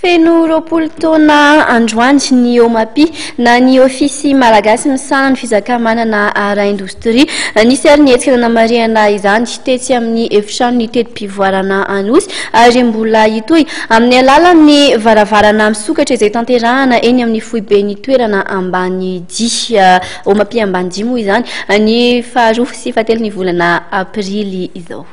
Feno roapolo taona androany ny OMAPI na ny ofisy malagasy misahana fizakamanana ara-indostria nisy ary nihetsiky nanamariana izany tetsy amin'ny efitrano ny tetim-pivoarana Anosy ary mbola hitohy amin'ny alalan'ny varavarana misokatra izay tanterahana eny amin'ny foibe ny toerana ambany dia OMAPI ambany dia moa izany ny faharoa sy fahatelo ny volana aprily izao.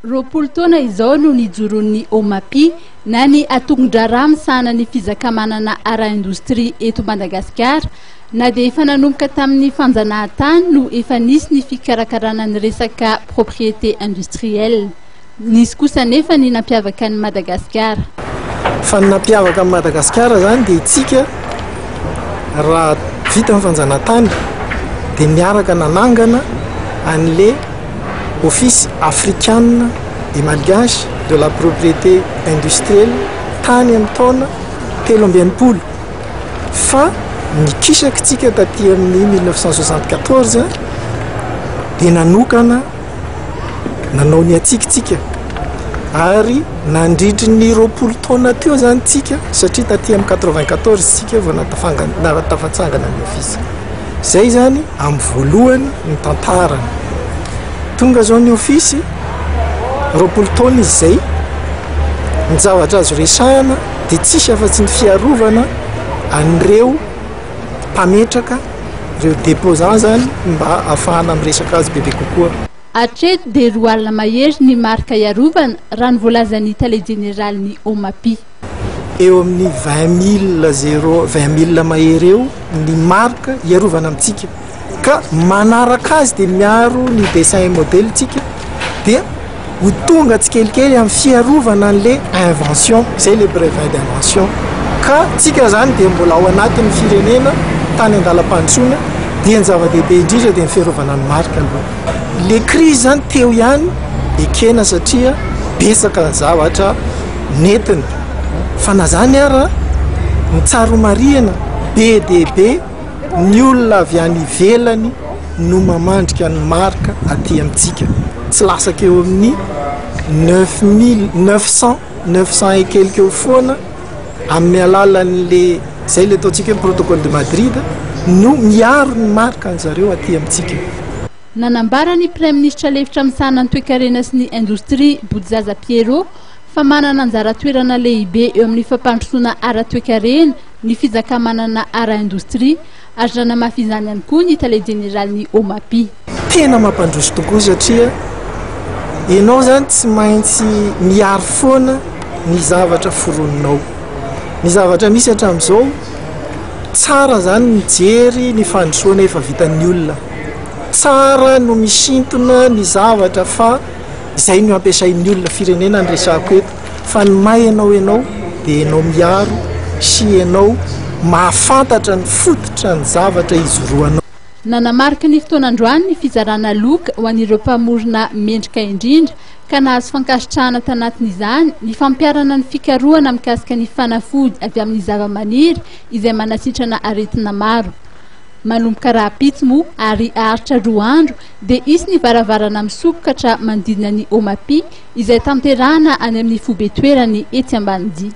Roapolo taona izao no nijoron'ny OMAPI na ny atongondra misahana ny fizakamanana ara-indostria eto Madagasikara na dia efa nanomboka tamin'ny fanjanahantany no efa nisy ny fikarakarana ny resaka propriété industrielle. Nisy kosa nefa ny nampiavaka ny Madagasikara. Fa ny nampiavaka ny Madagasikara zany dia itsika raha vita ny fanjanahantany dia niaraka nanangana an'le Office africain et malgache de la propriété industrielle tany amin'ny taona 13 fa nikisakitsika taty amin'ny 1974 dia nanokana nanao ny atsikitsika ary nandritry ny roapolo taona teo zany tsika satria taty amin'ny 94 tsika vao natafatsangana ny office zay zany amin'ny voalohany ny tantarany tonga zao ny office roapolo taona izy zay ny zavatra azo resahana dia tsisy afa-tsy ny fiarovana an'ireo mpametraka ireo déposant zany mba ahafahana miresaka azy bebe kokoa. Hatreto dia roa alina mahery ny marika iarovana raha ny voalazan'ny tale général'ny OMAPI. Eo amin'ny 20 000 mahery eo ny marika iarovana amintsika ka manaraka azy dia miaro ny dessin modèle tsika dia ho tonga tsikelikely amin'ny fiarovana an'le invention zay le brevet d'invention ka tsika zany dia mbola ao anatin'ny firenena tany andalam-pandrosoana dia ny zava-dehibe indrindra dia ny fiarovana ny marika aloha. Le crise zany teo ihany ekena satria besaka zavatra nentina fa na zany ara ny tsaromarihana be dia be ny olona avy any ivelany no mamandrika ny marika aty amintsika tsy lasaka eo amin'ny 900 et quelques eo foana amin'ny alalan'le zay le ataontsika hoe protocole de Madrid no miaro ny marika an'zareo aty amintsika. Nanambara ny Prime Ministre lefitra misahana ny toe-karena sy ny indostria Boudzaza Pierrot fa manana anjara toerana lehibe eo amin'ny fampandrosoana ara-toe-karena ny fizakamanana ara-indostria ary nanamafy izany ihany koa ny tale général'ny OMAPI. Tena mampandroso tokoa satria ianao zany tsy maintsy miaro foana ny zavatra foroninao. Ny zavatra misy hatramin'izao tsara zany mijery ny fandrosoana efa vitan'ny olona. Tsara no misintona ny zavatra fa izay no ampiasain'ny olona firenena ny resako eto fa ny may ianao dia ianao miaro sy ianao mahafantatra ny fototra ny zavatra izoroanao. Nanamarika ny fotoanandroany ny fizarana loka ho an'ireo mpamorona mendrika indrindra ka nahazo fankasitrahana tanatin'izany ny fampiarana ny fikarohana mikasika ny fanafody avy amin'ny zava-maniry izay manasitrana aretina maro. Manomboka raha-pitsy moa ary aritra 2 andro dia isy ny varavarana misokatra manodidina ny OMAPI izay tanterahana any amin'ny fobe toerany etsy ambany dia.